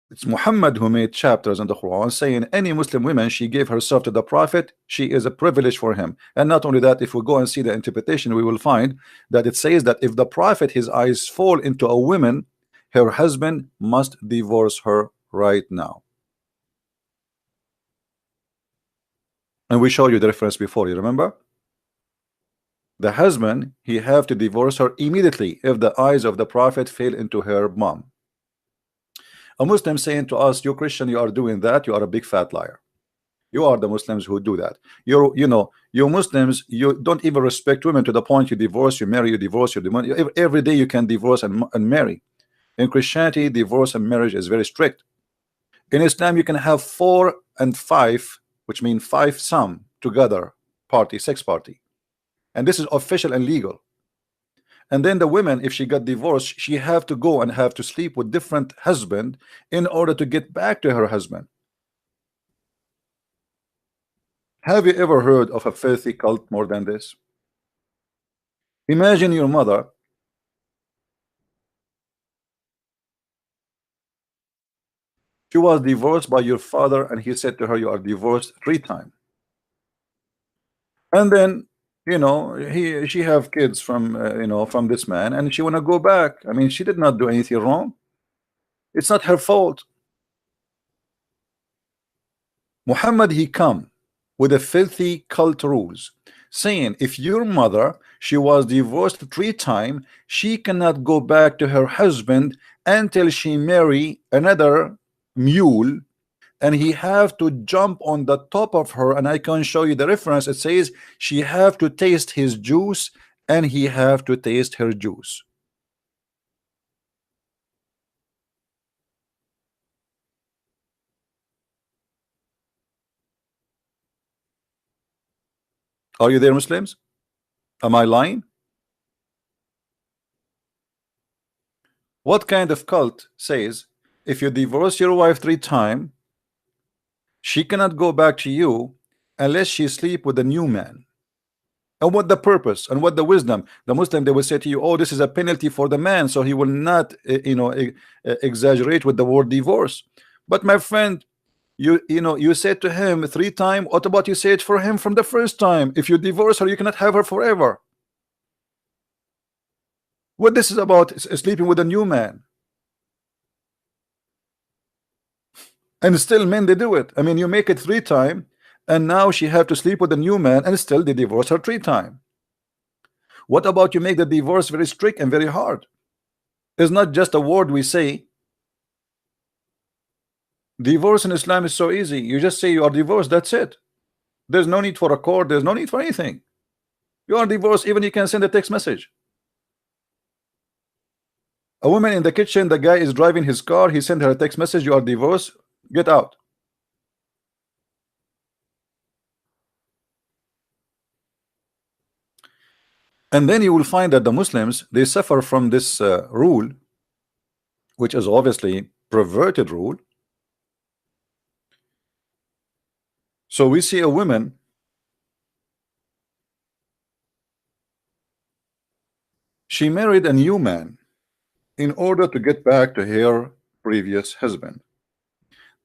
It's Muhammad who made chapters in the Quran saying any Muslim woman, she gave herself to the Prophet, she is a privilege for him. And not only that, if we go and see the interpretation, we will find that it says that if the Prophet, his eyes fall into a woman, her husband must divorce her right now. And we showed you the reference before, you remember? The husband, he have to divorce her immediately if the eyes of the Prophet fell into her mom. A Muslim saying to us, you Christian, you are doing that, you are a big fat liar. You are the Muslims who do that. You Muslims, you don't even respect women to the point you divorce, you marry, you divorce, you divorce. Every day you can divorce and marry. In Christianity, divorce and marriage is very strict. In Islam, you can have 4 and 5, which means 5 some together party, sex party. And this is official and legal. And then the women, if she got divorced, she have to go and have to sleep with different husband in order to get back to her husband. Have you ever heard of a filthy cult more than this? Imagine your mother. She was divorced by your father, and he said to her, you are divorced 3 times. And then, she have kids from, from this man, and she want to go back. I mean, she did not do anything wrong. It's not her fault. Muhammad, he come with a filthy cult rules, saying if your mother, she was divorced 3 times, she cannot go back to her husband until she marry another mule, and he have to jump on the top of her. And I can show you the reference. It says she have to taste his juice and he have to taste her juice. Are you there, Muslims? Am I lying? What kind of cult says if you divorce your wife 3 times, she cannot go back to you unless she sleep with a new man? And what the purpose and what the wisdom? The Muslim, they will say to you, oh, this is a penalty for the man, so he will not exaggerate with the word divorce. But my friend, you said to him 3 times. What about you say it for him from the first time? If you divorce her, you cannot have her forever. What this is about is sleeping with a new man. And still men, they do it. I mean, you make it 3 times, and now she have to sleep with a new man, and still they divorce her 3 times. What about you make the divorce very strict and very hard? It's not just a word we say. Divorce in Islam is so easy. You just say you are divorced, that's it. There's no need for a court, there's no need for anything. You are divorced, even you can send a text message. A woman in the kitchen, the guy is driving his car, he sent her a text message, you are divorced, get out. And then you will find that the Muslims, they suffer from this rule, which is obviously perverted rule. So we see a woman, she married a new man in order to get back to her previous husband.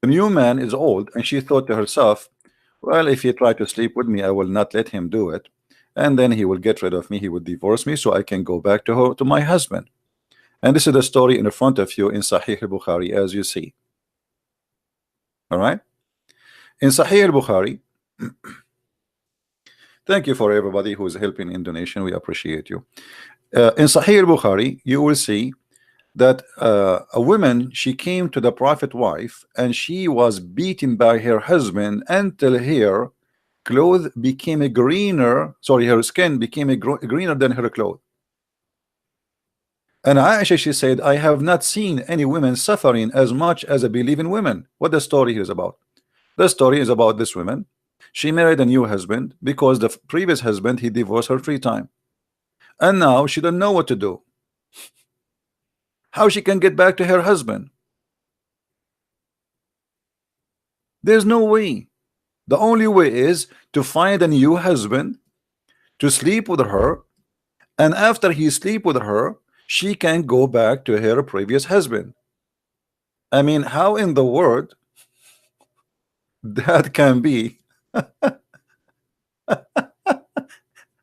The new man is old, and she thought to herself, well, if he try to sleep with me, I will not let him do it, and then he will get rid of me, he will divorce me, so I can go back to her, to my husband. And this is the story in front of you in Sahih al-Bukhari, as you see. All right, in Sahih al-Bukhari. Thank you for everybody who is helping in donation, we appreciate you. In Sahih al-Bukhari, you will see that a woman, she came to the Prophet wife, and she was beaten by her husband until her clothes became a greener, sorry, her skin became a greener than her clothes. And Aisha, she said, I have not seen any women suffering as much as I believe in women. What the story is about? The story is about this woman. She married a new husband because the previous husband, he divorced her 3 times, and now she don't know what to do, how she can get back to her husband. There's no way. The only way is to find a new husband, to sleep with her, and after he sleep with her, she can go back to her previous husband. I mean, how in the world that can be a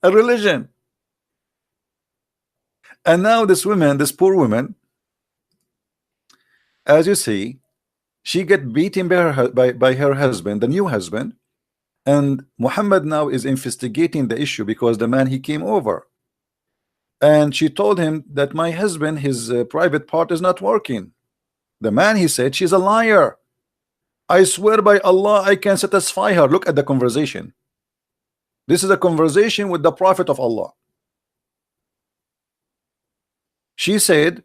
religion? And now this woman, this poor woman, as you see, she get beaten by by her husband, the new husband, and Muhammad now is investigating the issue because the man he came over, and she told him that my husband, his private part is not working. The man, he said, she's a liar. I swear by Allah, I can satisfy her. Look at the conversation. This is a conversation with the Prophet of Allah. She said,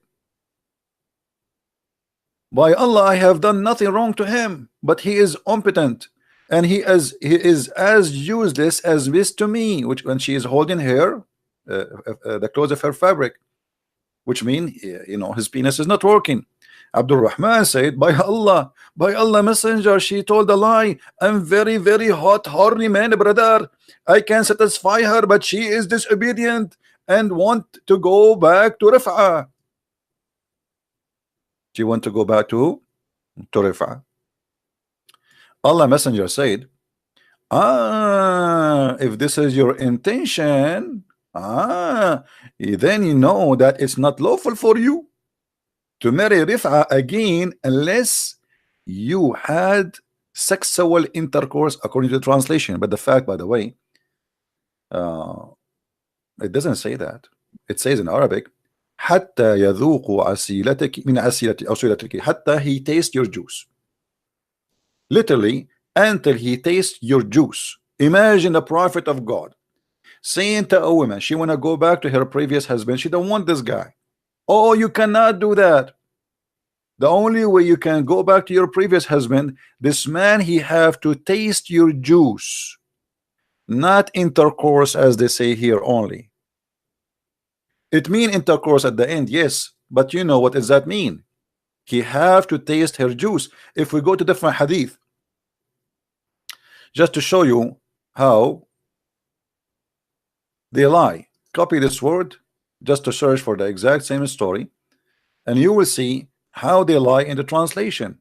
by Allah, I have done nothing wrong to him, but he is impotent, and he is as useless as this to me. Which, when she is holding her the clothes of her fabric, which mean, you know, his penis is not working. Abdul Rahman said, by Allah, messenger, she told a lie. I'm very, very hot, horny man, brother. I can satisfy her, but she is disobedient and want to go back to Rif'a. She want to go back to Rif'a. Allah messenger said, if this is your intention, then you know that it's not lawful for you to marry Rif'a again unless you had sexual intercourse, according to the translation. But the fact, by the way, it doesn't say that. It says in Arabic, حتى يذوق عسيلتك من عسيلتك أو سيلتك, حتى he tastes your juice. Literally, until he tastes your juice. Imagine the Prophet of God saying to a woman, she want to go back to her previous husband, she don't want this guy. Oh, you cannot do that. The only way you can go back to your previous husband, this man, he have to taste your juice, not intercourse as they say here only. It mean intercourse at the end, yes, but you know what does that mean? He have to taste her juice. If we go to different hadith, just to show you how they lie, copy this word just to search for the exact same story, and you will see how they lie in the translation.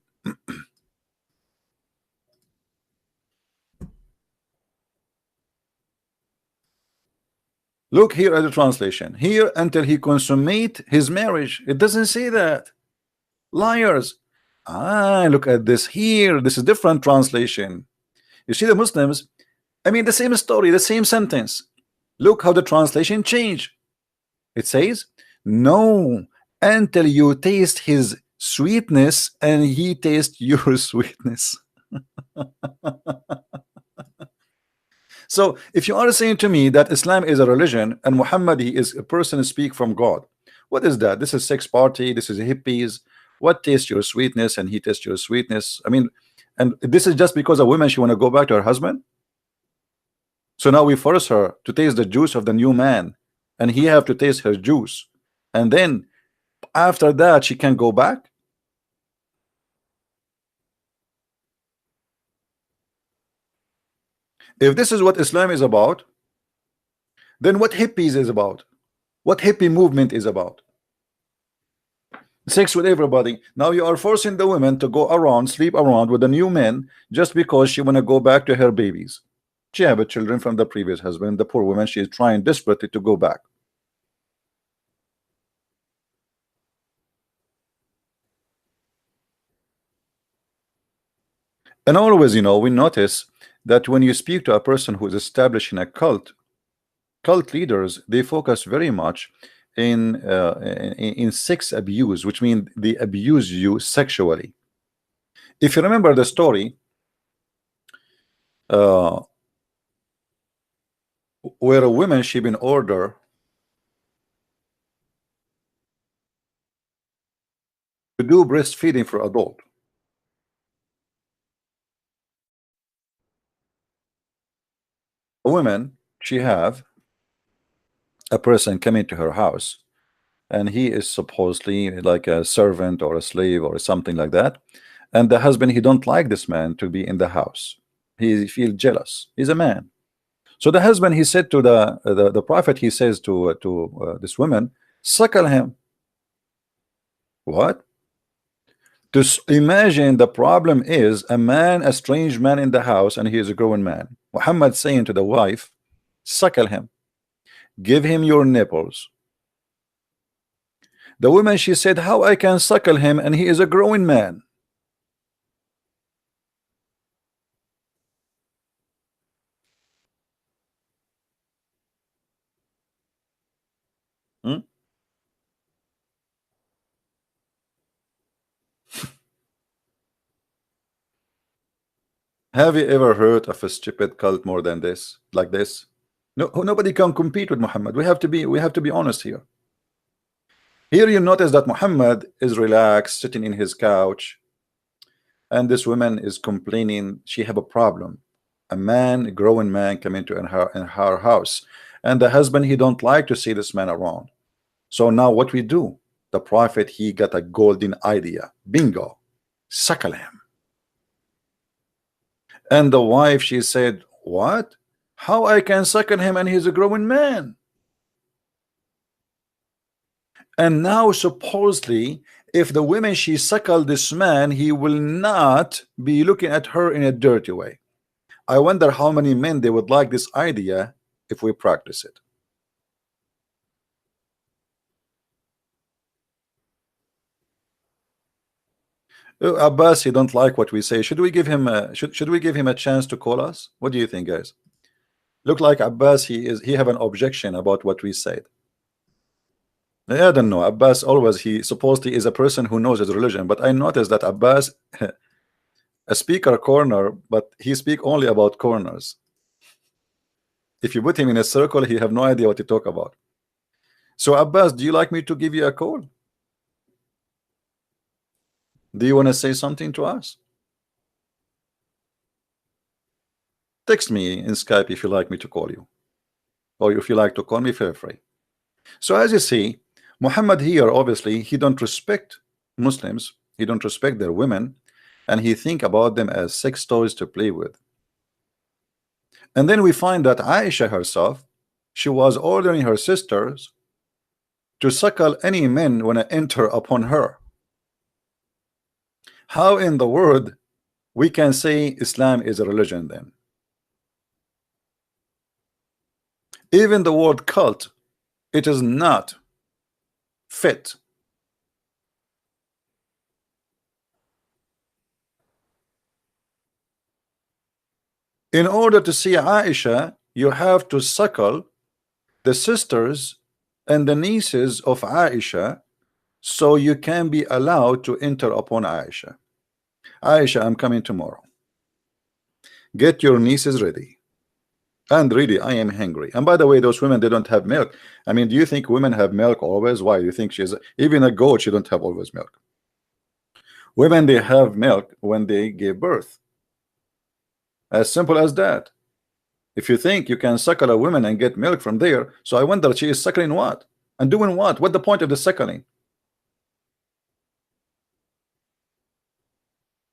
Look here at the translation. Here, until he consummate his marriage. It doesn't say that. Liars. Look at this here. This is different translation. You see the Muslims, I mean the same story, the same sentence. Look how the translation changed. It says, no, until you taste his sweetness and he tastes your sweetness. So if you are saying to me that Islam is a religion and Muhammad, he is a person who speak from God, what is that? This is sex party, this is hippies. What tastes your sweetness and he tastes your sweetness? I mean, and this is just because a woman, she want to go back to her husband. So now we force her to taste the juice of the new man, and he have to taste her juice, and then after that she can go back. If this is what Islam is about, then what hippies is about, what hippie movement is about, sex with everybody. Now you are forcing the women to go around, sleep around with the new men just because she want to go back to her babies. She have children from the previous husband. The poor woman, she is trying desperately to go back. And always, you know, we notice that when you speak to a person who is establishing a cult leaders, they focus very much in sex abuse, which means they abuse you sexually. If you remember the story where a woman, she been ordered to do breastfeeding for adult. A woman, she have a person coming to her house, and he is supposedly like a servant or a slave or something like that, and the husband, he don't like this man to be in the house. He feel jealous. He's a man. So the husband, he said to the prophet, he says to this woman, suckle him. What? Imagine the problem is a man, a strange man in the house, and he is a grown man. Muhammad saying to the wife, suckle him, give him your nipples. The woman, she said, how I can suckle him and he is a growing man? Hmm? Have you ever heard of a stupid cult more than this, like this? No, nobody can compete with Muhammad. We have to be honest here. Here you notice that Muhammad is relaxed, sitting in his couch, and this woman is complaining she have a problem. A man, a growing man, come into in her house, and the husband, he don't like to see this man around. So now what we do? The prophet, he got a golden idea. Bingo, suckle him. And the wife, she said, what? How I can suckle him and he's a growing man? And now supposedly, if the woman she suckled this man, he will not be looking at her in a dirty way. I wonder how many men they would like this idea if we practice it. Abbas, he don't like what we say. Should we give him a should we give him a chance to call us? What do you think, guys? Look like Abbas, he have an objection about what we said. I don't know. Abbas always, he supposedly is a person who knows his religion, but I noticed that Abbas a speaker corner, but he speak only about corners. If you put him in a circle, he have no idea what to talk about. So Abbas, do you like me to give you a call? Do you want to say something to us? Text me in Skype if you like me to call you, or if you like to call me, feel free. So as you see, Muhammad here, obviously he don't respect Muslims, he don't respect their women, and he think about them as sex toys to play with. And then we find that Aisha herself, she was ordering her sisters to suckle any men when I enter upon her. How in the world we can say Islam is a religion then? Even the word cult, it is not fit. In order to see Aisha, you have to suckle the sisters and the nieces of Aisha, so you can be allowed to enter upon Aisha. Aisha, I'm coming tomorrow. Get your nieces ready. And really, I am hungry. And by the way, those women, they don't have milk. I mean, do you think women have milk always? Why do you think she's even a goat? She don't have always milk. Women, they have milk when they give birth. As simple as that. If you think you can suckle a woman and get milk from there, so I wonder she is suckling what and doing what? What the point of the suckling?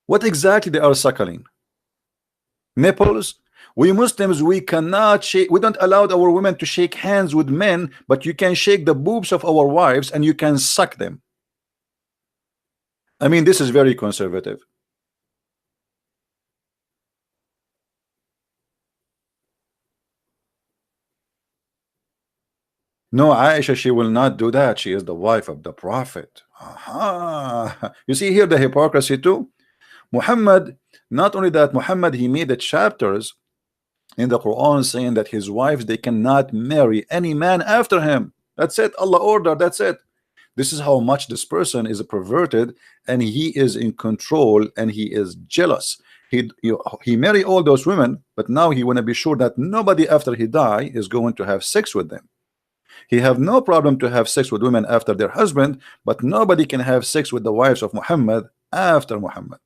What exactly they are suckling? Nipples? We Muslims, we cannot shake, we don't allow our women to shake hands with men, but you can shake the boobs of our wives and you can suck them. I mean, this is very conservative. No, Aisha, she will not do that. She is the wife of the Prophet. Aha. You see here the hypocrisy too. Muhammad, not only that, Muhammad, he made the chapters in the Quran saying that his wives, they cannot marry any man after him. That's it. Allah ordered. That's it. This is how much this person is perverted, and he is in control, and he is jealous. He marry all those women, but now he want to be sure that nobody after he die is going to have sex with them. He have no problem to have sex with women after their husband, but nobody can have sex with the wives of Muhammad after Muhammad.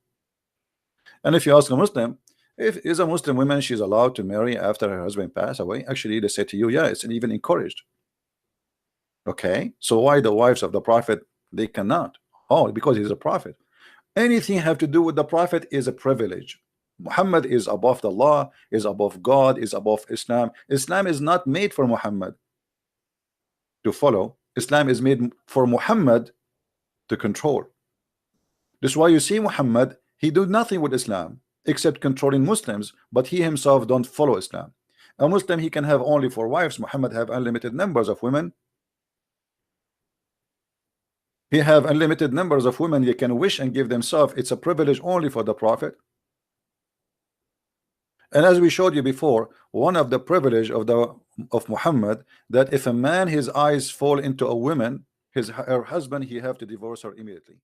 And if you ask a Muslim, if is a Muslim woman, she's allowed to marry after her husband passed away, actually they say to you, yeah, it's even encouraged. Okay, so why the wives of the Prophet, they cannot? Oh, because he's a prophet. Anything have to do with the Prophet is a privilege. Muhammad is above the law, is above God, is above Islam. Islam is not made for Muhammad to follow. Islam is made for Muhammad to control. That's why you see Muhammad, he do nothing with Islam except controlling Muslims, but he himself don't follow Islam. A Muslim, he can have only 4 wives. Muhammad have unlimited numbers of women. He have unlimited numbers of women they can wish and give themselves. It's a privilege only for the Prophet. And as we showed you before, one of the privilege of Muhammad, that if a man his eyes fall into a woman, her husband, he have to divorce her immediately.